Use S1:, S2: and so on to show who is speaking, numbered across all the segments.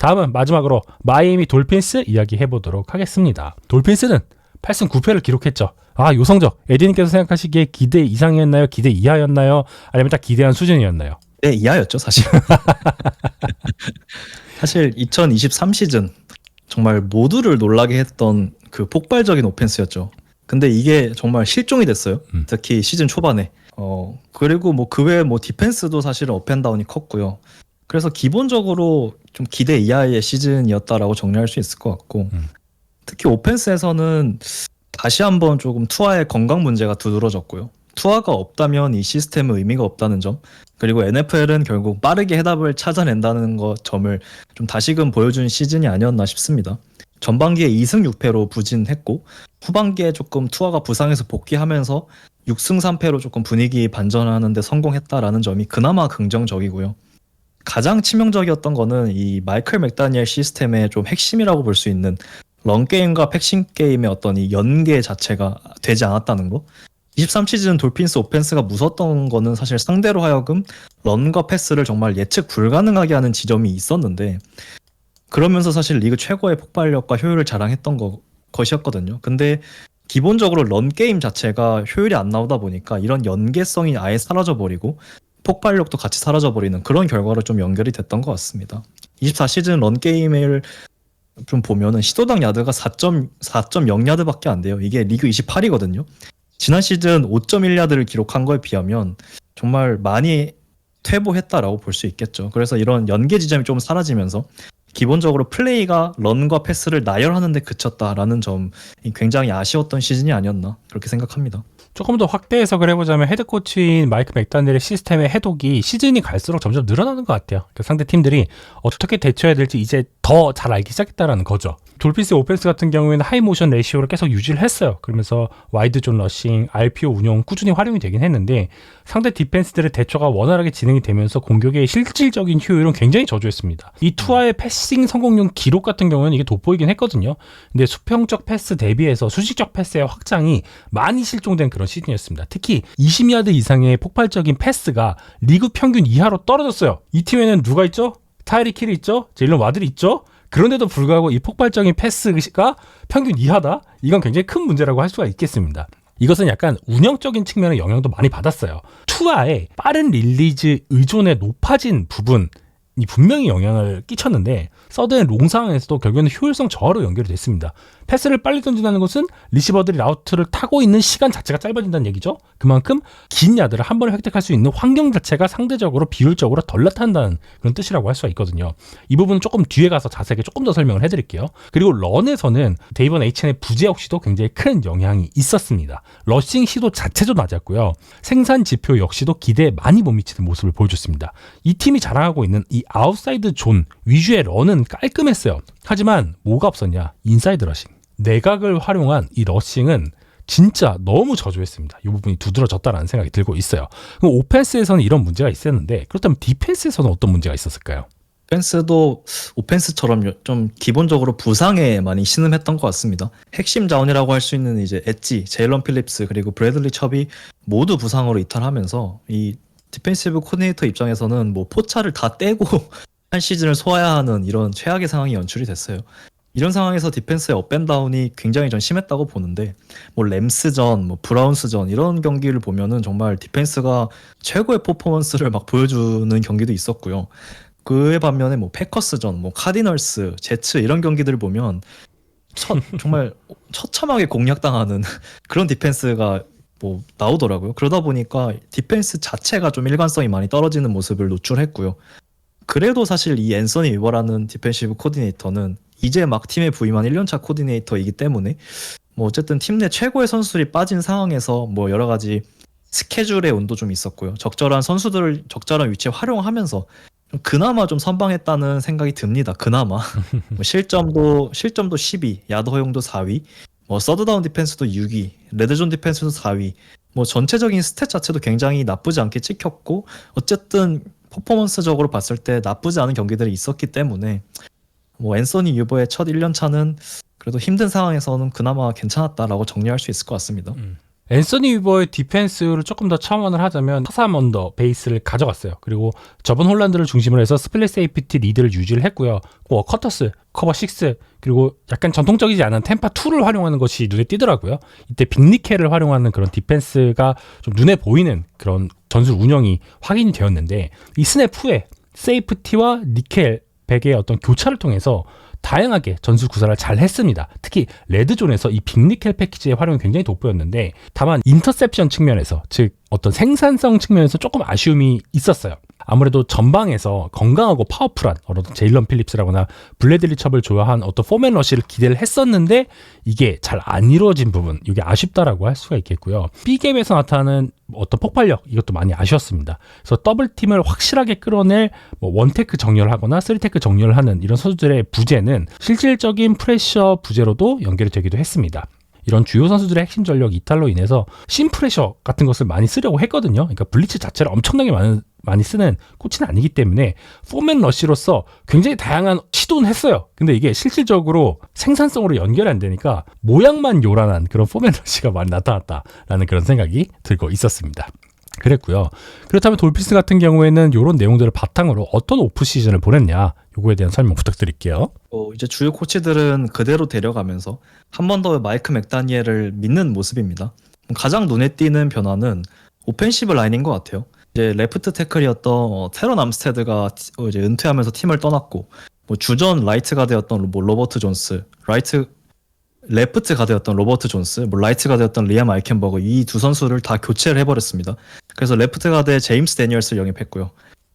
S1: 다음은 마지막으로 마이애미 돌핀스 이야기 해보도록 하겠습니다. 돌핀스는 8승 9패를 기록했죠. 요 성적 에디님께서 생각하시기에 기대 이상이었나요? 기대 이하였나요? 아니면 딱 기대한 수준이었나요?
S2: 네, 이하였죠 사실. 사실 2023 시즌 정말 모두를 놀라게 했던 그 폭발적인 오펜스였죠. 근데 이게 정말 실종이 됐어요. 특히 시즌 초반에. 그리고 뭐 그 외에 뭐 디펜스도 사실은 업앤다운이 컸고요. 그래서 기본적으로 좀 기대 이하의 시즌이었다라고 정리할 수 있을 것 같고, 특히 오펜스에서는 다시 한번 조금 투아의 건강 문제가 두드러졌고요. 투아가 없다면 이 시스템은 의미가 없다는 점, 그리고 NFL은 결국 빠르게 해답을 찾아낸다는 점을 좀 다시금 보여준 시즌이 아니었나 싶습니다. 전반기에 2승 6패로 부진했고, 후반기에 조금 투아가 부상해서 복귀하면서 6승 3패로 조금 분위기 반전하는 데 성공했다라는 점이 그나마 긍정적이고요. 가장 치명적이었던 거는 이 마이클 맥다니엘 시스템의 좀 핵심이라고 볼 수 있는 런게임과 패싱게임의 어떤 이 연계 자체가 되지 않았다는 거. 23 시즌 돌핀스 오펜스가 무섭던 거는 사실 상대로 하여금 런과 패스를 정말 예측 불가능하게 하는 지점이 있었는데, 그러면서 사실 리그 최고의 폭발력과 효율을 자랑했던 것이었거든요. 근데 기본적으로 런 게임 자체가 효율이 안 나오다 보니까 이런 연계성이 아예 사라져버리고 폭발력도 같이 사라져버리는 그런 결과로 좀 연결이 됐던 것 같습니다. 24 시즌 런 게임을 좀 보면은 시도당 야드가 4.0야드밖에 안 돼요. 이게 리그 28이거든요. 지난 시즌 5.1야드를 기록한 거에 비하면 정말 많이 퇴보했다라고 볼 수 있겠죠. 그래서 이런 연계 지점이 좀 사라지면서 기본적으로 플레이가 런과 패스를 나열하는 데 그쳤다라는 점이 굉장히 아쉬웠던 시즌이 아니었나 그렇게 생각합니다.
S1: 조금 더 확대 해석을 해보자면 헤드코치인 마이크 맥다니엘의 시스템의 해독이 시즌이 갈수록 점점 늘어나는 것 같아요. 그러니까 상대 팀들이 어떻게 대처해야 될지 이제 더 잘 알기 시작했다라는 거죠. 돌핀스 오펜스 같은 경우에는 하이 모션 레시오를 계속 유지를 했어요. 그러면서 와이드 존 러싱, RPO 운용 꾸준히 활용이 되긴 했는데 상대 디펜스들의 대처가 원활하게 진행이 되면서 공격의 실질적인 효율은 굉장히 저조했습니다. 이 투아의 패싱 성공률 기록 같은 경우는 이게 돋보이긴 했거든요. 근데 수평적 패스 대비해서 수직적 패스의 확장이 많이 실종된 그런 시즌이었습니다. 특히 20야드 이상의 폭발적인 패스가 리그 평균 이하로 떨어졌어요. 이 팀에는 누가 있죠? 타이리킥 힐이 있죠? 제일런 와들이 있죠? 그런데도 불구하고 이 폭발적인 패스가 평균 이하다? 이건 굉장히 큰 문제라고 할 수가 있겠습니다. 이것은 약간 운영적인 측면의 영향도 많이 받았어요. 투아의 빠른 릴리즈 의존에 높아진 부분이 분명히 영향을 끼쳤는데 서드앤 롱 상황에서도 결국에는 효율성 저하로 연결이 됐습니다. 패스를 빨리 던진다는 것은 리시버들이 라우트를 타고 있는 시간 자체가 짧아진다는 얘기죠. 그만큼 긴 야드를 한 번에 획득할 수 있는 환경 자체가 상대적으로 비율적으로 덜 나타난다는 그런 뜻이라고 할 수가 있거든요. 이 부분은 조금 뒤에 가서 자세하게 조금 더 설명을 해드릴게요. 그리고 런에서는 데이번 H의 부재 역시도 굉장히 큰 영향이 있었습니다. 러싱 시도 자체도 낮았고요. 생산 지표 역시도 기대에 많이 못 미치는 모습을 보여줬습니다. 이 팀이 자랑하고 있는 이 아웃사이드 존 위주의 런은 깔끔했어요. 하지만 뭐가 없었냐? 인사이드 러싱. 내각을 활용한 이 러싱은 진짜 너무 저조했습니다. 이 부분이 두드러졌다라는 생각이 들고 있어요. 그럼 오펜스에서는 이런 문제가 있었는데 그렇다면 디펜스에서는 어떤 문제가 있었을까요?
S2: 오펜스도 오펜스처럼 좀 기본적으로 부상에 많이 신음했던 것 같습니다. 핵심 자원이라고 할 수 있는 이제 엣지, 제일런 필립스 그리고 브래들리 첩이 모두 부상으로 이탈하면서 이 디펜시브 코디네이터 입장에서는 뭐 포차를 다 떼고 한 시즌을 소화해야 하는 이런 최악의 상황이 연출이 됐어요. 이런 상황에서 디펜스의 업앤다운이 굉장히 전 심했다고 보는데, 뭐 램스전, 뭐 브라운스전 이런 경기를 보면은 정말 디펜스가 최고의 퍼포먼스를 막 보여주는 경기도 있었고요. 그에 반면에 뭐 패커스전, 뭐 카디널스, 제츠 이런 경기들을 보면 정말 처참하게 공략당하는 그런 디펜스가 뭐 나오더라고요. 그러다 보니까 디펜스 자체가 좀 일관성이 많이 떨어지는 모습을 노출했고요. 그래도 사실 이 앤서니 위버라는 디펜시브 코디네이터는 이제 막 팀에 부임한 1년차 코디네이터이기 때문에 뭐 어쨌든 팀 내 최고의 선수들이 빠진 상황에서 뭐 여러 가지 스케줄의 운도 좀 있었고요. 적절한 선수들을 적절한 위치에 활용하면서 그나마 좀 선방했다는 생각이 듭니다. 그나마 뭐 실점도 12, 야드 허용도 4위, 뭐 서드다운 디펜스도 6위, 레드존 디펜스도 4위. 뭐 전체적인 스탯 자체도 굉장히 나쁘지 않게 찍혔고 어쨌든 퍼포먼스적으로 봤을 때 나쁘지 않은 경기들이 있었기 때문에 뭐 앤서니 유버의 첫 1년 차는 그래도 힘든 상황에서는 그나마 괜찮았다라고 정리할 수 있을 것 같습니다.
S1: 앤서니 위버의 디펜스를 조금 더 첨언을 하자면 타삼 언더 베이스를 가져갔어요. 그리고 저번 홀란드를 중심으로 해서 스플릿 세이프티 리드를 유지를 했고요. 커터스, 커버 6 그리고 약간 전통적이지 않은 템파 2를 활용하는 것이 눈에 띄더라고요. 이때 빅니켈을 활용하는 그런 디펜스가 좀 눈에 보이는 그런 전술 운영이 확인이 되었는데 이 스냅 후에 세이프티와 니켈 백의 어떤 교차를 통해서 다양하게 전술 구사를 잘 했습니다. 특히 레드존에서 이 빅니켈 패키지의 활용이 굉장히 돋보였는데 다만 인터셉션 측면에서 즉 어떤 생산성 측면에서 조금 아쉬움이 있었어요. 아무래도 전방에서 건강하고 파워풀한 어떤 제일런 필립스라거나 블래들리 첩을 좋아한 어떤 포맨 러시를 기대를 했었는데 이게 잘 안 이루어진 부분 이게 아쉽다라고 할 수가 있겠고요. B갭에서 나타나는 어떤 폭발력 이것도 많이 아쉬웠습니다. 그래서 더블팀을 확실하게 끌어낼 원테크 정렬을 하거나 쓰리테크 정렬을 하는 이런 선수들의 부재는 실질적인 프레셔 부재로도 연결이 되기도 했습니다. 이런 주요 선수들의 핵심 전력 이탈로 인해서 심프레셔 같은 것을 많이 쓰려고 했거든요. 그러니까 블리츠 자체를 엄청나게 많이 쓰는 코치는 아니기 때문에 포맨 러시로서 굉장히 다양한 시도는 했어요. 근데 이게 실질적으로 생산성으로 연결이 안 되니까 모양만 요란한 그런 포맨 러시가 많이 나타났다라는 그런 생각이 들고 있었습니다. 그랬고요. 그렇다면 돌핀스 같은 경우에는 이런 내용들을 바탕으로 어떤 오프 시즌을 보냈냐 요거에 대한 설명 부탁드릴게요.
S2: 이제 주요 코치들은 그대로 데려가면서 한 번 더 마이크 맥다니엘을 믿는 모습입니다. 가장 눈에 띄는 변화는 오펜시브 라인인 것 같아요. 이제 레프트 태클이었던 테런 암스테드가 이제 은퇴하면서 팀을 떠났고 주전 라이트 가드였던 로버트 존스, 레프트 가드였던 로버트 존스, 라이트 가드였던 리암 아이켄버그 이 두 선수를 다 교체를 해버렸습니다. 그래서 레프트 가드에 제임스 데니얼스를 영입했고요.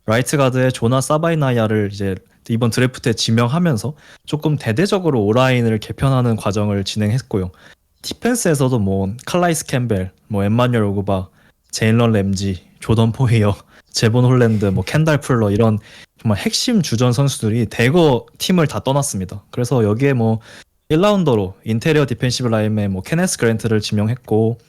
S2: 라이트 가드에 조나 사바이나야를 이제 이번 드래프트에 지명하면서 조금 대대적으로 오라인을 개편하는 과정을 진행했고요. 디펜스에서도 칼라이스 캠벨, 엠마뉴엘 오그바, 제일런 램지, 조던 포이어, 제본 홀랜드, 켄달 풀러 이런 정말 핵심 주전 선수들이 대거 팀을 다 떠났습니다. 그래서 여기에 1라운더로 인테리어 디펜시브 라인에 케네스 그랜트를 지명했고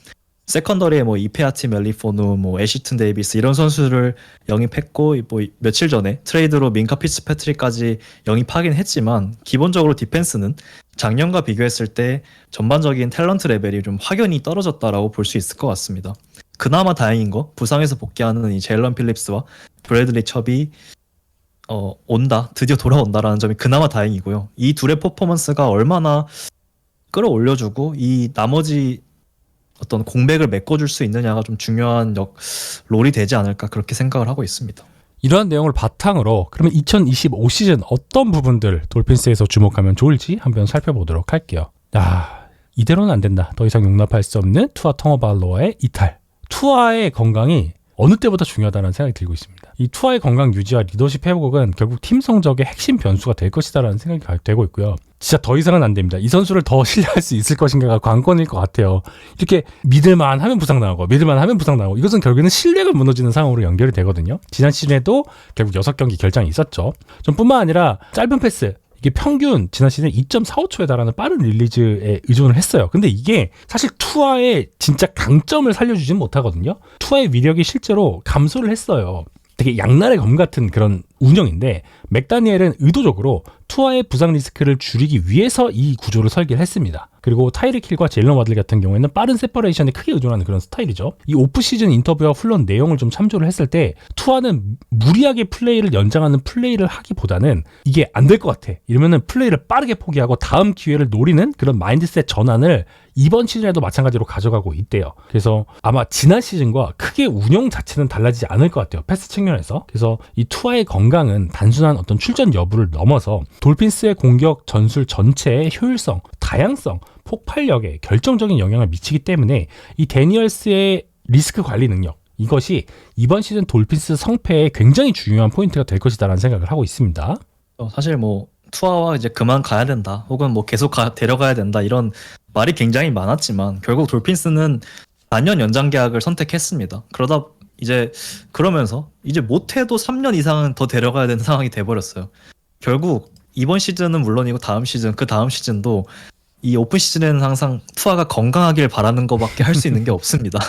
S2: 세컨더리에 이페아티 멜리포누, 애시튼 데이비스 이런 선수를 영입했고 며칠 전에 트레이드로 민카 피츠패트릭까지 영입하긴 했지만 기본적으로 디펜스는 작년과 비교했을 때 전반적인 탤런트 레벨이 좀 확연히 떨어졌다라고 볼 수 있을 것 같습니다. 그나마 다행인 거 부상에서 복귀하는 이 제일런 필립스와 브래들리 첩이 드디어 돌아온다라는 점이 그나마 다행이고요. 이 둘의 퍼포먼스가 얼마나 끌어올려주고 이 나머지 어떤 공백을 메꿔줄 수 있느냐가 좀 중요한 롤이 되지 않을까 그렇게 생각을 하고 있습니다.
S1: 이러한 내용을 바탕으로 그러면 2025 시즌 어떤 부분들 돌핀스에서 주목하면 좋을지 한번 살펴보도록 할게요. 이대로는 안 된다. 더 이상 용납할 수 없는 투아 텅어발로와의 이탈. 투아의 건강이 어느 때보다 중요하다는 생각이 들고 있습니다. 이 투아의 건강 유지와 리더십 회복은 결국 팀 성적의 핵심 변수가 될 것이다라는 생각이 되고 있고요. 진짜 더 이상은 안 됩니다. 이 선수를 더 신뢰할 수 있을 것인가가 관건일 것 같아요. 이렇게 믿을만 하면 부상당하고 이것은 결국에는 신뢰가 무너지는 상황으로 연결이 되거든요. 지난 시즌에도 결국 6경기 결장이 있었죠. 뿐만 아니라 짧은 패스 이게 평균 지난 시즌 2.45초에 달하는 빠른 릴리즈에 의존을 했어요. 근데 이게 사실 투아의 진짜 강점을 살려주진 못하거든요. 투아의 위력이 실제로 감소를 했어요. 되게 양날의 검 같은 그런 운영인데 맥다니엘은 의도적으로 투아의 부상 리스크를 줄이기 위해서 이 구조를 설계를 했습니다. 그리고 타이릭 힐과 제일런 와들 같은 경우에는 빠른 세퍼레이션에 크게 의존하는 그런 스타일이죠. 이 오프 시즌 인터뷰와 훈련 내용을 좀 참조를 했을 때 투아는 무리하게 플레이를 연장하는 플레이를 하기보다는 이게 안 될 것 같아. 이러면은 플레이를 빠르게 포기하고 다음 기회를 노리는 그런 마인드셋 전환을 이번 시즌에도 마찬가지로 가져가고 있대요. 그래서 아마 지난 시즌과 크게 운영 자체는 달라지지 않을 것 같아요. 패스 측면에서. 그래서 이 투아의 건강은 단순한 어떤 출전 여부를 넘어서 돌핀스의 공격 전술 전체의 효율성, 다양성, 폭발력에 결정적인 영향을 미치기 때문에 이 데니얼스의 리스크 관리 능력 이것이 이번 시즌 돌핀스 성패에 굉장히 중요한 포인트가 될 것이다라는 생각을 하고 있습니다.
S2: 사실 투아와 이제 그만 가야 된다 혹은 계속 데려가야 된다 이런 말이 굉장히 많았지만 결국 돌핀스는 4년 연장 계약을 선택했습니다. 그러면서 이제 못해도 3년 이상은 더 데려가야 되는 상황이 돼버렸어요. 결국 이번 시즌은 물론이고 다음 시즌 그 다음 시즌도 이 오픈 시즌에는 항상 투아가 건강하길 바라는 것밖에 할 수 있는 게 없습니다.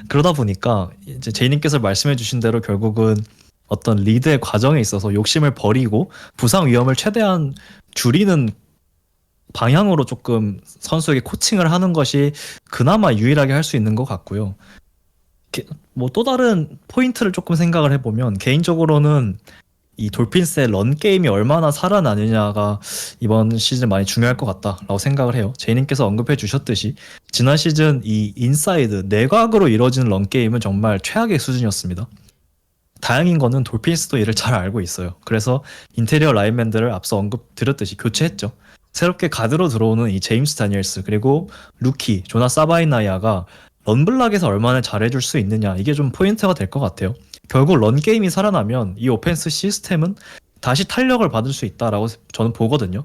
S2: 그러다 보니까 이제 제이님께서 말씀해 주신 대로 결국은 어떤 리드의 과정에 있어서 욕심을 버리고 부상 위험을 최대한 줄이는 방향으로 조금 선수에게 코칭을 하는 것이 그나마 유일하게 할 수 있는 것 같고요. 뭐 또 다른 포인트를 조금 생각을 해보면 개인적으로는 이 돌핀스의 런 게임이 얼마나 살아나느냐가 이번 시즌 많이 중요할 것 같다라고 생각을 해요. 제이님께서 언급해 주셨듯이 지난 시즌 이 인사이드 내곽으로 이루어지는 런 게임은 정말 최악의 수준이었습니다. 다행인 거는 돌핀스도 이를 잘 알고 있어요. 그래서 인테리어 라인맨들을 앞서 언급드렸듯이 교체했죠. 새롭게 가드로 들어오는 이 제임스 다니엘스 그리고 루키 조나 사바이나이아가 런블락에서 얼마나 잘해줄 수 있느냐 이게 좀 포인트가 될 것 같아요. 결국 런 게임이 살아나면 이 오펜스 시스템은 다시 탄력을 받을 수 있다라고 저는 보거든요.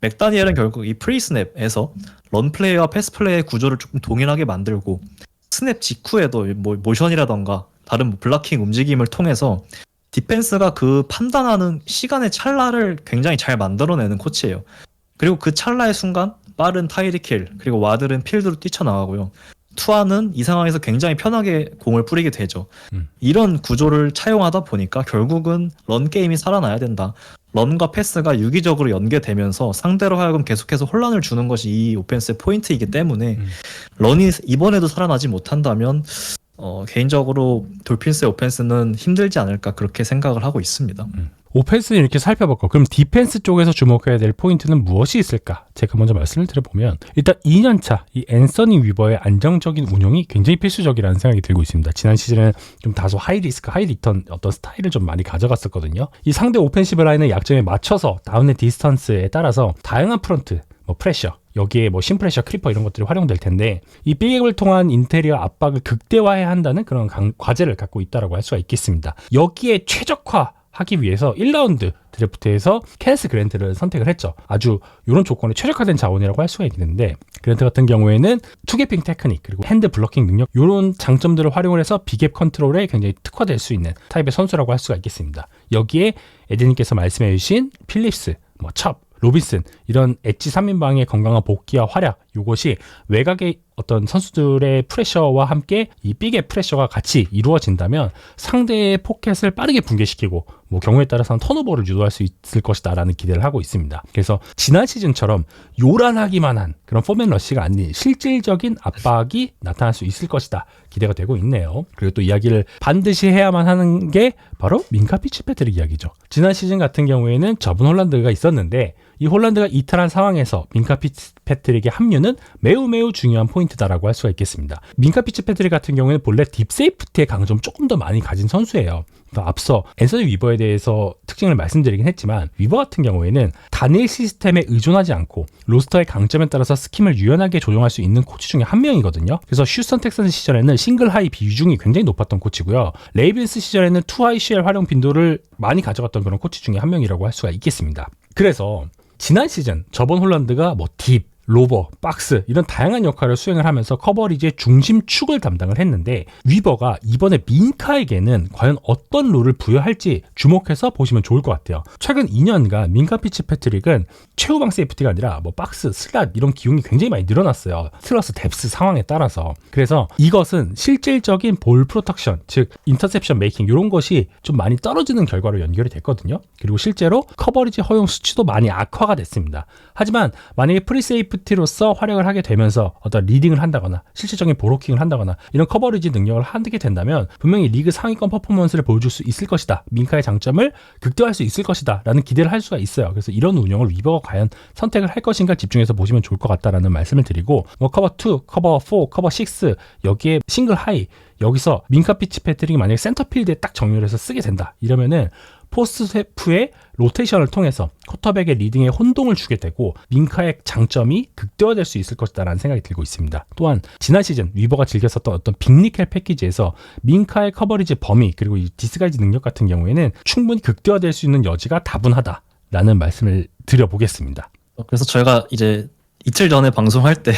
S2: 맥다니엘은 결국 이 프리스냅에서 런 플레이와 패스 플레이의 구조를 조금 동일하게 만들고 스냅 직후에도 뭐 모션이라던가 다른 블락킹 움직임을 통해서 디펜스가 그 판단하는 시간의 찰나를 굉장히 잘 만들어내는 코치예요. 그리고 그 찰나의 순간 빠른 타이리ክ 힐 그리고 와들은 필드로 뛰쳐나가고요. 투아는 이 상황에서 굉장히 편하게 공을 뿌리게 되죠. 이런 구조를 차용하다 보니까 결국은 런 게임이 살아나야 된다. 런과 패스가 유기적으로 연계되면서 상대로 하여금 계속해서 혼란을 주는 것이 이 오펜스의 포인트이기 때문에 런이 이번에도 살아나지 못한다면 개인적으로 돌핀스의 오펜스는 힘들지 않을까 그렇게 생각을 하고 있습니다.
S1: 오펜스는 이렇게 살펴봤고 그럼 디펜스 쪽에서 주목해야 될 포인트는 무엇이 있을까? 제가 먼저 말씀을 드려보면 일단 2년차 이 앤서니 위버의 안정적인 운용이 굉장히 필수적이라는 생각이 들고 있습니다. 지난 시즌에는 좀 다소 하이 리스크 하이 리턴 어떤 스타일을 좀 많이 가져갔었거든요. 이 상대 오펜시브 라인의 약점에 맞춰서 다운의 디스턴스에 따라서 다양한 프런트 뭐 프레셔 여기에 뭐 심프레셔 크리퍼 이런 것들이 활용될 텐데 이 빅앱을 통한 인테리어 압박을 극대화해야 한다는 그런 과제를 갖고 있다라고 할 수가 있겠습니다. 여기에 최적화 하기 위해서 1라운드 드래프트에서 케네스 그랜트를 선택을 했죠. 아주 이런 조건에 최적화된 자원이라고 할 수가 있는데 그랜트 같은 경우에는 투게핑 테크닉 그리고 핸드 블로킹 능력 이런 장점들을 활용을 해서 빅앱 컨트롤에 굉장히 특화될 수 있는 타입의 선수라고 할 수가 있겠습니다. 여기에 에드님께서 말씀해 주신 필립스, 뭐 첩, 로빈슨 이런 엣지 3인방의 건강한 복귀와 활약 이것이 외곽의 어떤 선수들의 프레셔와 함께 이 빅의 프레셔가 같이 이루어진다면 상대의 포켓을 빠르게 붕괴시키고 뭐 경우에 따라서는 턴오버를 유도할 수 있을 것이다 라는 기대를 하고 있습니다. 그래서 지난 시즌처럼 요란하기만 한 그런 포맨 러시가 아닌 실질적인 압박이 나타날 수 있을 것이다 기대가 되고 있네요. 그리고 또 이야기를 반드시 해야만 하는 게 바로 민카 피츠패트릭 이야기죠. 지난 시즌 같은 경우에는 저분 홀란드가 있었는데 이 홀란드가 이탈한 상황에서 민카 피츠패트릭의 합류는 매우 중요한 포인트다라고 할 수가 있겠습니다. 민카 피츠패트릭 같은 경우에는 본래 딥세이프티의 강점 조금 더 많이 가진 선수예요. 앞서 앤서니 위버에 대해서 특징을 말씀드리긴 했지만 위버 같은 경우에는 단일 시스템에 의존하지 않고 로스터의 강점에 따라서 스킴을 유연하게 조정할 수 있는 코치 중에 한 명이거든요. 그래서 휴스턴 텍사스 시절에는 싱글 하이 비중이 굉장히 높았던 코치고요. 레이븐스 시절에는 투 하이 쉘 활용 빈도를 많이 가져갔던 그런 코치 중에 한 명이라고 할 수가 있겠습니다. 그래서 지난 시즌 저번 홀란드가 뭐 딥, 로버, 박스 이런 다양한 역할을 수행을 하면서 커버리지의 중심축을 담당을 했는데 위버가 이번에 민카에게는 과연 어떤 롤을 부여할지 주목해서 보시면 좋을 것 같아요. 최근 2년간 민카 피츠패트릭은 최후방 세이프티가 아니라 뭐 박스, 슬랏 이런 기용이 굉장히 많이 늘어났어요. 슬러스 뎁스 상황에 따라서. 그래서 이것은 실질적인 볼 프로텍션, 즉 인터셉션 메이킹 이런 것이 좀 많이 떨어지는 결과로 연결이 됐거든요. 그리고 실제로 커버리지 허용 수치도 많이 악화가 됐습니다. 하지만 만약에 프리세이프티로서 활약을 하게 되면서 어떤 리딩을 한다거나 실질적인 브로킹을 한다거나 이런 커버리지 능력을 하게 된다면 분명히 리그 상위권 퍼포먼스를 보여줄 수 있을 것이다. 민카의 장점을 극대화할 수 있을 것이다 라는 기대를 할 수가 있어요. 그래서 이런 운영을 위버가 과연 선택을 할 것인가 집중해서 보시면 좋을 것 같다라는 말씀을 드리고 뭐 커버 2, 커버 4, 커버 6 여기에 싱글 하이 여기서 민카 피츠패트릭이 만약에 센터필드에 딱 정렬을 해서 쓰게 된다. 이러면은 포스트세프의 로테이션을 통해서 쿼터백의 리딩에 혼동을 주게 되고 민카의 장점이 극대화될 수 있을 것이다라는 생각이 들고 있습니다. 또한 지난 시즌 위버가 즐겼었던 어떤 빅니켈 패키지에서 민카의 커버리지 범위 그리고 이 디스가이즈 능력 같은 경우에는 충분히 극대화될 수 있는 여지가 다분하다라는 말씀을 드려보겠습니다.
S2: 그래서 저희가 이제 이틀 전에 방송할 때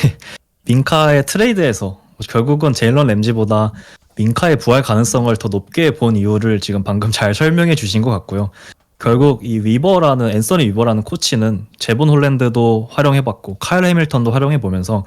S2: 민카의 트레이드에서 결국은 제일런 램지보다 민카의 부활 가능성을 더 높게 본 이유를 지금 방금 잘 설명해 주신 것 같고요. 결국 이 위버라는 앤서니 위버라는 코치는 제본 홀랜드도 활용해봤고 카일 해밀턴도 활용해보면서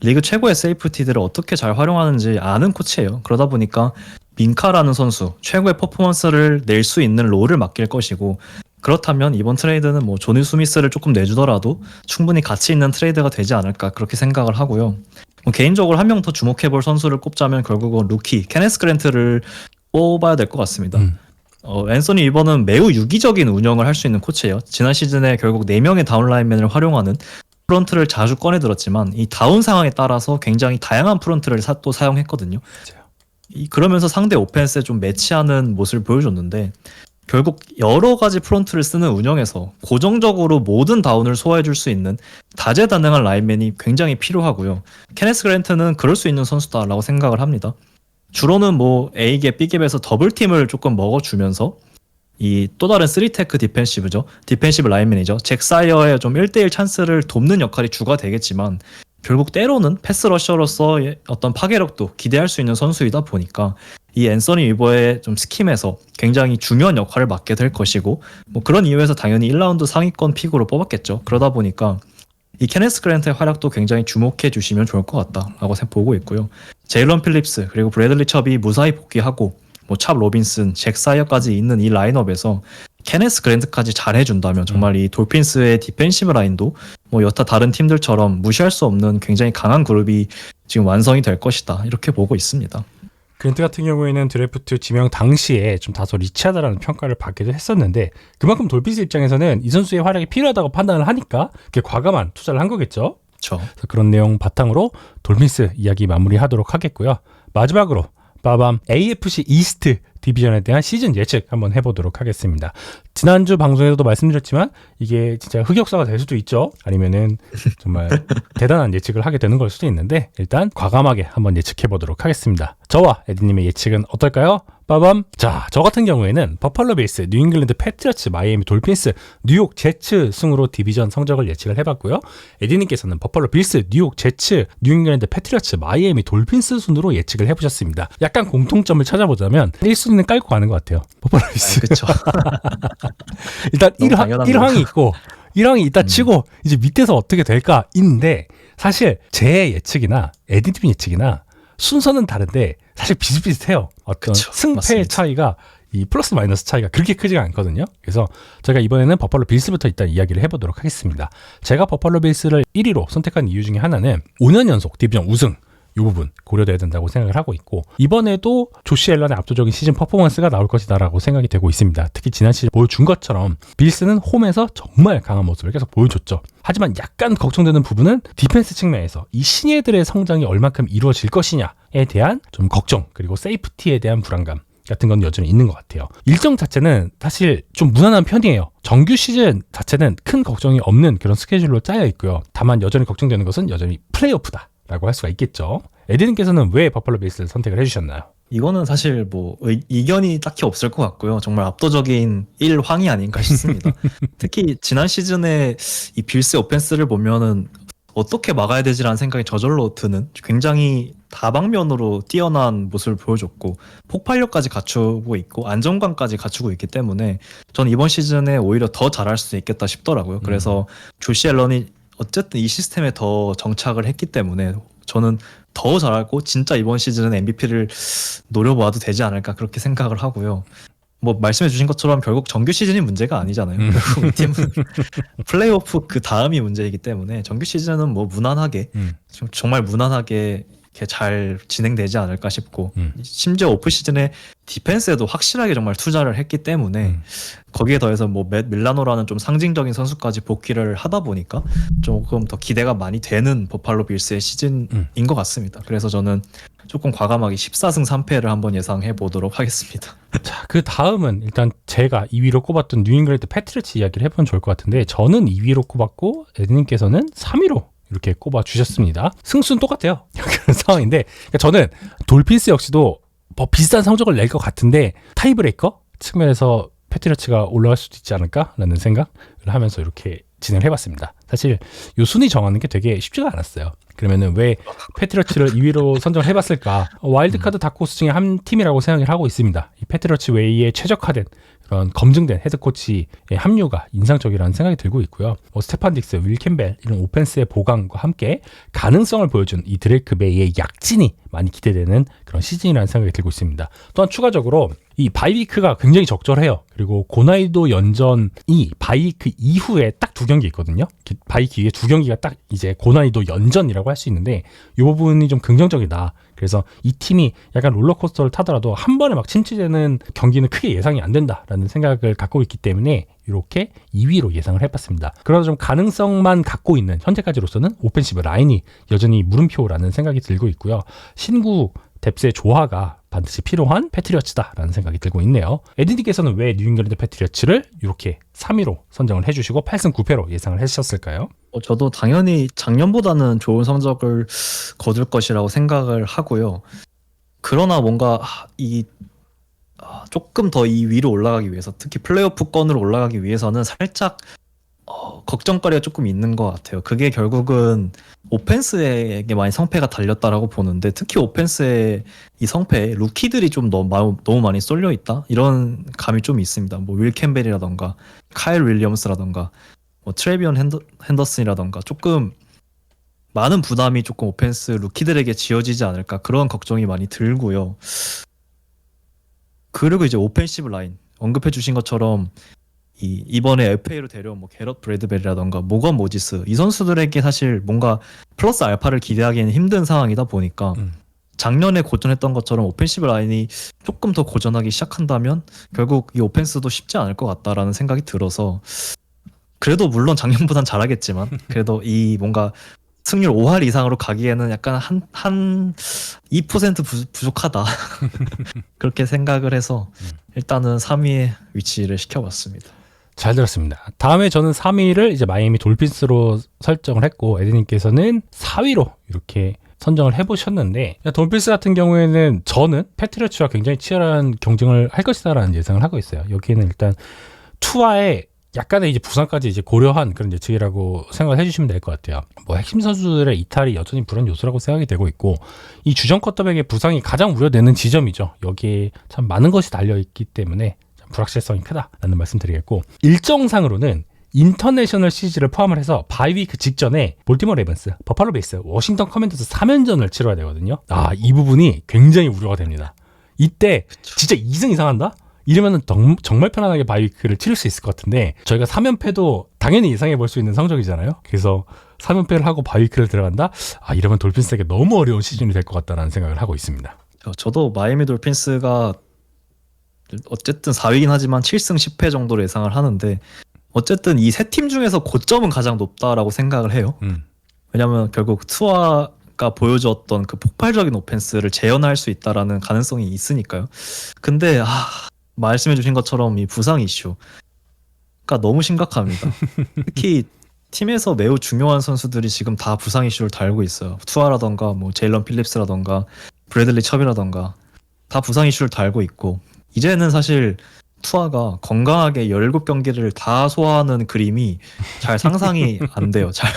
S2: 리그 최고의 세이프티들을 어떻게 잘 활용하는지 아는 코치예요. 그러다 보니까 민카라는 선수 최고의 퍼포먼스를 낼 수 있는 롤을 맡길 것이고 그렇다면 이번 트레이드는 뭐 조니 스미스를 조금 내주더라도 충분히 가치 있는 트레이드가 되지 않을까 그렇게 생각을 하고요. 뭐 개인적으로 한 명 더 주목해볼 선수를 꼽자면 결국은 루키 케네스 그랜트를 뽑아야 될 것 같습니다. 앤서니 윌버는 매우 유기적인 운영을 할 수 있는 코치예요. 지난 시즌에 결국 4명의 다운라인맨을 활용하는 프론트를 자주 꺼내들었지만 이 다운 상황에 따라서 굉장히 다양한 프론트를 또 사용했거든요.
S1: 맞아요.
S2: 그러면서 상대 오펜스에 좀 매치하는 모습을 보여줬는데 결국 여러 가지 프론트를 쓰는 운영에서 고정적으로 모든 다운을 소화해줄 수 있는 다재다능한 라인맨이 굉장히 필요하고요. 케네스 그랜트는 그럴 수 있는 선수다라고 생각을 합니다. 주로는 뭐 A갭, B갭에서 더블팀을 조금 먹어주면서 이 또 다른 3테크 디펜시브죠. 디펜시브 라인맨이죠. 잭 사이어의 좀 1대1 찬스를 돕는 역할이 주가 되겠지만 결국 때로는 패스 러셔로서의 어떤 파괴력도 기대할 수 있는 선수이다 보니까 이 앤서니 윌버의 좀 스킴에서 굉장히 중요한 역할을 맡게 될 것이고 뭐 그런 이유에서 당연히 1라운드 상위권 픽으로 뽑았겠죠. 그러다 보니까 이 케네스 그랜트의 활약도 굉장히 주목해 주시면 좋을 것 같다라고 보고 있고요. 제일런 필립스 그리고 브래들리 첩이 무사히 복귀하고 뭐 찹 로빈슨, 잭 사이어까지 있는 이 라인업에서 케네스 그랜트까지 잘 해준다면 정말 이 돌핀스의 디펜시브 라인도 뭐 여타 다른 팀들처럼 무시할 수 없는 굉장히 강한 그룹이 지금 완성이 될 것이다 이렇게 보고 있습니다.
S1: 그랜트 같은 경우에는 드래프트 지명 당시에 좀 다소 리치하다라는 평가를 받기도 했었는데 그만큼 돌핀스 입장에서는 이 선수의 활약이 필요하다고 판단을 하니까 그게 과감한 투자를 한 거겠죠.
S2: 그렇죠.
S1: 그런 내용 바탕으로 돌핀스 이야기 마무리하도록 하겠고요. 마지막으로 빠밤 AFC 이스트 디비전에 대한 시즌 예측 한번 해보도록 하겠습니다. 지난주 방송에서도 말씀드렸지만 이게 진짜 흑역사가 될 수도 있죠. 아니면은 정말 대단한 예측을 하게 되는 걸 수도 있는데 일단 과감하게 한번 예측해보도록 하겠습니다. 저와 에디님의 예측은 어떨까요? 빠밤. 자, 저 같은 경우에는 버팔로 베이스, 뉴잉글랜드 패트리어츠, 마이애미 돌핀스, 뉴욕 제츠 승으로 디비전 성적을 예측을 해봤고요. 에디님께서는 버팔로 빌스, 뉴욕 제츠, 뉴잉글랜드 패트리어츠, 마이애미 돌핀스 순으로 예측을 해보셨습니다. 약간 공통점을 찾아보자면 1순위는 깔고 가는 것 같아요. 버팔로 베이스.
S2: 그렇죠.
S1: 일단
S2: 너무 당연한
S1: 1항이 있고 1항이 있다 치고 이제 밑에서 어떻게 될까인데 사실 제 예측이나 에디님 예측이나 순서는 다른데 사실 비슷비슷해요. 어떤
S2: 그쵸,
S1: 승패의
S2: 맞습니다.
S1: 차이가 이 플러스 마이너스 차이가 그렇게 크지가 않거든요. 그래서 제가 이번에는 버팔로 빌스부터 일단 이야기를 해보도록 하겠습니다. 제가 버팔로 빌스를 1위로 선택한 이유 중에 하나는 5년 연속 디비전 우승 이 부분 고려돼야 된다고 생각을 하고 있고 이번에도 조시 앨런의 압도적인 시즌 퍼포먼스가 나올 것이다라고 생각이 되고 있습니다. 특히 지난 시즌 보여준 것처럼 빌스는 홈에서 정말 강한 모습을 계속 보여줬죠. 하지만 약간 걱정되는 부분은 디펜스 측면에서 이 신예들의 성장이 얼만큼 이루어질 것이냐에 대한 좀 걱정 그리고 세이프티에 대한 불안감 같은 건 여전히 있는 것 같아요. 일정 자체는 사실 좀 무난한 편이에요. 정규 시즌 자체는 큰 걱정이 없는 그런 스케줄로 짜여 있고요. 다만 여전히 걱정되는 것은 여전히 플레이오프다 라고 할 수가 있겠죠. 에디님께서는 왜 버팔로 베이스를 선택을 해주셨나요?
S2: 이거는 사실 뭐 이견이 딱히 없을 것 같고요. 정말 압도적인 1황이 아닌가 싶습니다. 특히 지난 시즌에 이 빌스의 오펜스를 보면은 어떻게 막아야 되지라는 생각이 저절로 드는 굉장히 다방면으로 뛰어난 모습을 보여줬고 폭발력까지 갖추고 있고 안정감까지 갖추고 있기 때문에 전 이번 시즌에 오히려 더 잘할 수 있겠다 싶더라고요. 그래서 조시 앨런이 어쨌든 이 시스템에 더 정착을 했기 때문에 저는 더 잘하고 진짜 이번 시즌은 MVP를 노려봐도 되지 않을까 그렇게 생각을 하고요. 뭐 말씀해 주신 것처럼 결국 정규 시즌이 문제가 아니잖아요. 결국 이 팀은 플레이오프 그 다음이 문제이기 때문에 정규 시즌은 뭐 무난하게 정말 무난하게 이렇게 잘 진행되지 않을까 싶고 심지어 오프 시즌에 디펜스에도 확실하게 정말 투자를 했기 때문에 거기에 더해서 뭐 맷 밀라노라는 좀 상징적인 선수까지 복귀를 하다 보니까 조금 더 기대가 많이 되는 버팔로 빌스의 시즌인 것 같습니다. 그래서 저는 조금 과감하게 14승 3패를 한번 예상해 보도록 하겠습니다.
S1: 자, 그 다음은 일단 제가 2위로 꼽았던 뉴잉글랜드 패트리어츠 이야기를 해보면 좋을 것 같은데 저는 2위로 꼽았고 에디님께서는 3위로 이렇게 꼽아주셨습니다. 승수는 똑같아요. 그런 상황인데 그러니까 저는 돌핀스 역시도 뭐 비슷한 성적을 낼 것 같은데 타이브레이커 측면에서 패트리어츠가 올라갈 수도 있지 않을까라는 생각을 하면서 이렇게 진행을 해봤습니다. 사실 이 순위 정하는 게 되게 쉽지가 않았어요. 그러면은 왜 패트리어츠를 2위로 선정을 해봤을까? 와일드카드 다크호스 중에 한 팀이라고 생각을 하고 있습니다. 이 패트리어츠 웨이에 최적화된 그런 검증된 헤드코치의 합류가 인상적이라는 생각이 들고 있고요. 스테판 딕스, 윌 캠벨 이런 오펜스의 보강과 함께 가능성을 보여준 이 드레이크 메이의 약진이 많이 기대되는 그런 시즌이라는 생각이 들고 있습니다. 또한 추가적으로 이 바이위크가 굉장히 적절해요. 그리고 고난이도 연전이 바이위크 이후에 딱 2경기 있거든요. 바이위크 이게 2경기가 딱 이제 고난이도 연전이라고 할 수 있는데 이 부분이 좀 긍정적이다. 그래서 이 팀이 약간 롤러코스터를 타더라도 한 번에 막 침체되는 경기는 크게 예상이 안 된다라는 생각을 갖고 있기 때문에 이렇게 2위로 예상을 해봤습니다. 그러나 좀 가능성만 갖고 있는 현재까지로서는 오펜시브 라인이 여전히 물음표라는 생각이 들고 있고요. 신구 뎁스의 조화가 반드시 필요한 패트리어츠다라는 생각이 들고 있네요. 에디님께서는 왜 뉴잉글랜드 패트리어츠를 이렇게 3위로 선정을 해주시고 8승 9패로 예상을 해주셨을까요?
S2: 저도 당연히 작년보다는 좋은 성적을 거둘 것이라고 생각을 하고요. 그러나 뭔가 조금 더 이 위로 올라가기 위해서, 특히 플레이오프권으로 올라가기 위해서는 살짝 걱정거리가 조금 있는 것 같아요. 그게 결국은 오펜스에게 많이 성패가 달렸다라고 보는데, 특히 오펜스의 이 성패에 루키들이 좀 너무 많이 쏠려 있다, 이런 감이 좀 있습니다. 뭐 윌 캠벨이라던가 카일 윌리엄스라던가 뭐 트레비언 핸더슨이라던가 조금 많은 부담이 조금 오펜스 루키들에게 지어지지 않을까, 그런 걱정이 많이 들고요. 그리고 이제 오펜시브 라인 언급해 주신 것처럼 이번에 FA로 데려온 뭐 게럿 브래드벨이라던가 모건 모지스, 이 선수들에게 사실 뭔가 플러스 알파를 기대하기에는 힘든 상황이다 보니까 작년에 고전했던 것처럼 오펜시브 라인이 조금 더 고전하기 시작한다면 결국 이 오펜스도 쉽지 않을 것 같다라는 생각이 들어서, 그래도 물론 작년보단 잘하겠지만 그래도 이 뭔가 승률 5할 이상으로 가기에는 약간 한 2% 부족하다 그렇게 생각을 해서 일단은 3위에 위치를 시켜봤습니다.
S1: 잘 들었습니다. 다음에 저는 3위를 이제 마이애미 돌핀스로 설정을 했고, 에디님께서는 4위로 이렇게 선정을 해보셨는데, 돌핀스 같은 경우에는 저는 패트리어츠와 굉장히 치열한 경쟁을 할 것이다라는 예상을 하고 있어요. 여기에는 일단 투아의 약간의 이제 부상까지 이제 고려한 그런 예측이라고 생각을 해주시면 될 것 같아요. 뭐 핵심 선수들의 이탈이 여전히 불안 요소라고 생각이 되고 있고, 이 주전 쿼터백의 부상이 가장 우려되는 지점이죠. 여기에 참 많은 것이 달려있기 때문에 참 불확실성이 크다라는 말씀드리겠고, 일정상으로는 인터내셔널 시리즈를 포함을 해서 바이위크 직전에 볼티모어 레이븐스, 버팔로 베이스, 워싱턴 커맨더스 3연전을 치러야 되거든요. 이 부분이 굉장히 우려가 됩니다. 이때 진짜 2승 이상 한다? 이러면은 정말 편안하게 바이위크를 치를 수 있을 것 같은데, 저희가 3연패도 당연히 예상해 볼 수 있는 성적이잖아요. 그래서 3연패를 하고 바이위크를 들어간다? 이러면 돌핀스에게 너무 어려운 시즌이 될 것 같다는 생각을 하고 있습니다.
S2: 저도 마이애미 돌핀스가 어쨌든 4위긴 하지만 7승 10패 정도로 예상을 하는데, 어쨌든 이 세 팀 중에서 고점은 가장 높다라고 생각을 해요. 왜냐면 결국 투아가 보여주었던 그 폭발적인 오펜스를 재현할 수 있다라는 가능성이 있으니까요. 근데 말씀해 주신 것처럼 이 부상 이슈가 너무 심각합니다. 특히 팀에서 매우 중요한 선수들이 지금 다 부상 이슈를 달고 있어요. 투아라던가 뭐 제일런 필립스라던가 브래들리 첩이라던가 다 부상 이슈를 달고 있고, 이제는 사실 투아가 건강하게 17경기를 다 소화하는 그림이 잘 상상이 안 돼요. 잘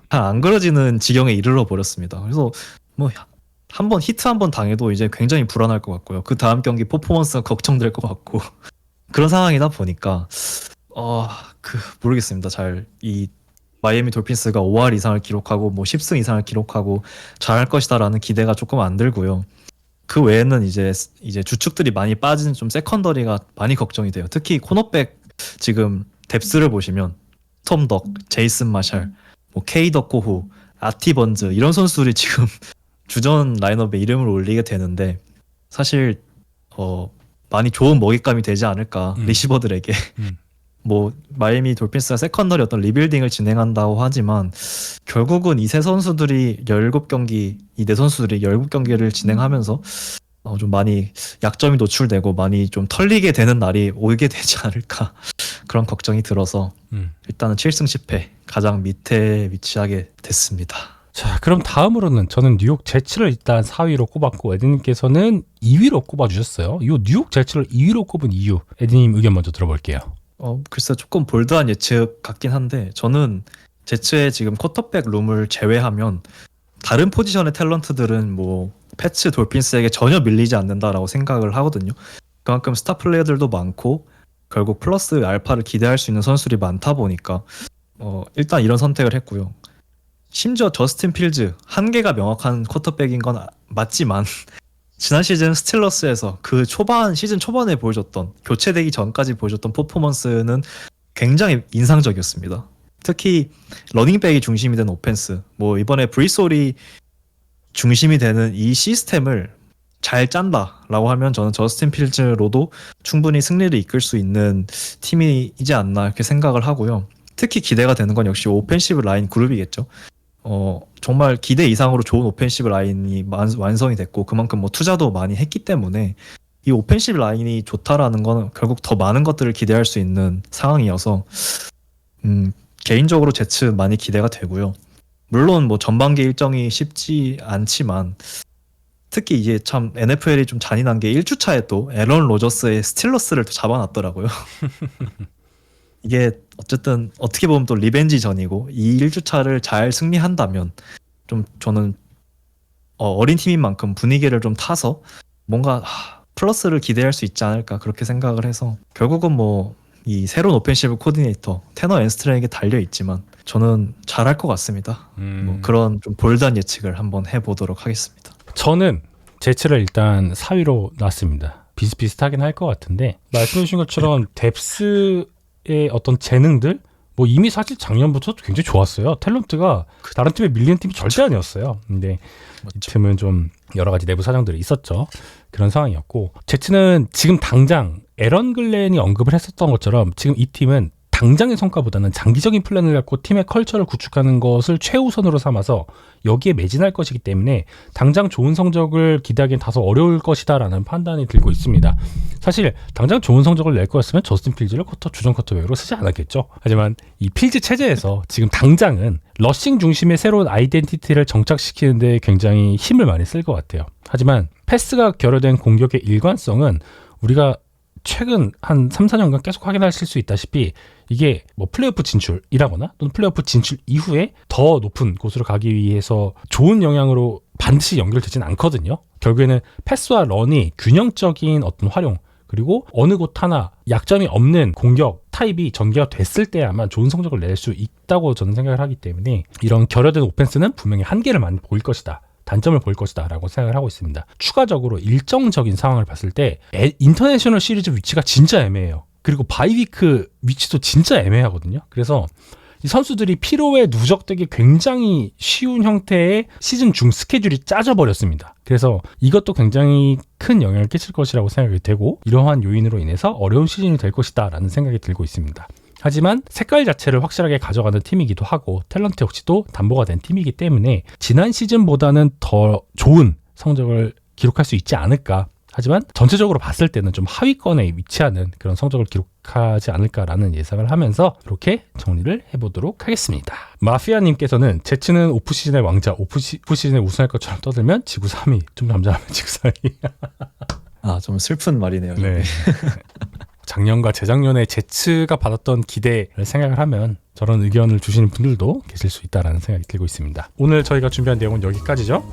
S2: 안 그려지는 지경에 이르러 버렸습니다. 그래서 뭐 한번 히트 한 번 당해도 이제 굉장히 불안할 것 같고요. 그 다음 경기 퍼포먼스가 걱정될 것 같고 그런 상황이다 보니까 모르겠습니다. 잘 이 마이애미 돌핀스가 5할 이상을 기록하고 뭐 10승 이상을 기록하고 잘할 것이다라는 기대가 조금 안 들고요. 그 외에는 이제 주축들이 많이 빠진 좀 세컨더리가 많이 걱정이 돼요. 특히 코너백 지금 뎁스를 보시면 톰 덕, 제이슨 마샬, 뭐 케이 덕코후, 아티 번즈, 이런 선수들이 지금 주전 라인업에 이름을 올리게 되는데, 사실 많이 좋은 먹잇감이 되지 않을까 리시버들에게. 뭐 마이애미 돌핀스가 세컨더리 어떤 리빌딩을 진행한다고 하지만 결국은 이 세 선수들이 17경기, 이 네 선수들이 17경기를 진행하면서 좀 많이 약점이 노출되고 많이 좀 털리게 되는 날이 오게 되지 않을까, 그런 걱정이 들어서 일단은 7승 10패 가장 밑에 위치하게 됐습니다.
S1: 자, 그럼 다음으로는 저는 뉴욕 제츠를 일단 4위로 꼽았고, 에디님께서는 2위로 꼽아주셨어요. 이 뉴욕 제츠를 2위로 꼽은 이유, 에디님 의견 먼저 들어볼게요.
S2: 글쎄 조금 볼드한 예측 같긴 한데, 저는 제츠의 지금 쿼터백 룸을 제외하면 다른 포지션의 탤런트들은 뭐 패츠 돌핀스에게 전혀 밀리지 않는다라고 생각을 하거든요. 그만큼 스타 플레이어들도 많고 결국 플러스 알파를 기대할 수 있는 선수들이 많다 보니까 일단 이런 선택을 했고요. 심지어 저스틴 필즈, 한계가 명확한 쿼터백인 건 맞지만 지난 시즌 스틸러스에서 그 시즌 초반에 보여줬던 교체되기 전까지 보여줬던 퍼포먼스는 굉장히 인상적이었습니다. 특히 러닝백이 중심이 된 오펜스, 뭐 이번에 브리솔이 중심이 되는 이 시스템을 잘 짠다라고 하면 저는 저스틴 필즈로도 충분히 승리를 이끌 수 있는 팀이지 않나 이렇게 생각을 하고요. 특히 기대가 되는 건 역시 오펜시브 라인 그룹이겠죠. 정말 기대 이상으로 좋은 오펜시브 라인이 완성이 됐고 그만큼 뭐 투자도 많이 했기 때문에 이 오펜시브 라인이 좋다라는 건 결국 더 많은 것들을 기대할 수 있는 상황이어서 개인적으로 제츠 많이 기대가 되고요. 물론 뭐 전반기 일정이 쉽지 않지만 특히 이게 참 NFL이 좀 잔인한 게 1주차에 또 애런 로저스의 스틸러스를 또 잡아놨더라고요. 이게 어쨌든 어떻게 보면 또 리벤지전이고 이 1주차를 잘 승리한다면 좀 저는 어린 팀인 만큼 분위기를 좀 타서 뭔가 플러스를 기대할 수 있지 않을까 그렇게 생각을 해서 결국은 뭐 이 새로운 오펜시브 코디네이터 테너 앤스트랭에게 달려있지만 저는 잘할 것 같습니다. 뭐 그런 좀 볼드한 예측을 한번 해보도록 하겠습니다.
S1: 저는 제츠를 일단 4위로 놨습니다. 비슷비슷하긴 할 것 같은데 말씀해 주신 것처럼 뎁스의 어떤 재능들 뭐 이미 사실 작년부터 굉장히 좋았어요. 탤런트가 다른 팀에 밀리는 팀이 절대 아니었어요. 근데 이 팀은 좀 여러 가지 내부 사정들이 있었죠. 그런 상황이었고 제츠는 지금 당장 에런 글렌이 언급을 했었던 것처럼 지금 이 팀은 당장의 성과보다는 장기적인 플랜을 갖고 팀의 컬처를 구축하는 것을 최우선으로 삼아서 여기에 매진할 것이기 때문에 당장 좋은 성적을 기대하기엔 다소 어려울 것이다라는 판단이 들고 있습니다. 사실 당장 좋은 성적을 낼 거였으면 저스틴 필즈를 주전 쿼터백으로 쓰지 않았겠죠. 하지만 이 필즈 체제에서 지금 당장은 러싱 중심의 새로운 아이덴티티를 정착시키는 데 굉장히 힘을 많이 쓸 것 같아요. 하지만 패스가 결여된 공격의 일관성은 우리가 최근 한 3, 4년간 계속 확인하실 수 있다시피 이게 뭐 플레이오프 진출이라거나 또는 플레이오프 진출 이후에 더 높은 곳으로 가기 위해서 좋은 영향으로 반드시 연결되진 않거든요. 결국에는 패스와 런이 균형적인 어떤 활용 그리고 어느 곳 하나 약점이 없는 공격 타입이 전개가 됐을 때야만 좋은 성적을 낼 수 있다고 저는 생각을 하기 때문에 이런 결여된 오펜스는 분명히 한계를 많이 보일 것이다. 단점을 보일 것이다 라고 생각을 하고 있습니다. 추가적으로 일정적인 상황을 봤을 때 인터내셔널 시리즈 위치가 진짜 애매해요. 그리고 바이위크 위치도 진짜 애매하거든요. 그래서 이 선수들이 피로에 누적되기 굉장히 쉬운 형태의 시즌 중 스케줄이 짜져버렸습니다. 그래서 이것도 굉장히 큰 영향을 끼칠 것이라고 생각이 되고 이러한 요인으로 인해서 어려운 시즌이 될 것이다 라는 생각이 들고 있습니다. 하지만 색깔 자체를 확실하게 가져가는 팀이기도 하고 탤런트 역시도 담보가 된 팀이기 때문에 지난 시즌보다는 더 좋은 성적을 기록할 수 있지 않을까. 하지만 전체적으로 봤을 때는 좀 하위권에 위치하는 그런 성적을 기록하지 않을까라는 예상을 하면서 이렇게 정리를 해보도록 하겠습니다. 마피아님께서는 제츠는 오프시즌의 왕자, 오프시즌에 우승할 것처럼 떠들면 지구 3위, 좀 잠잠하면 지구 4위.
S2: 좀 슬픈 말이네요.
S1: 네. 작년과 재작년에 제츠가 받았던 기대를 생각을 하면 저런 의견을 주시는 분들도 계실 수 있다는 생각이 들고 있습니다. 오늘 저희가 준비한 내용은 여기까지죠.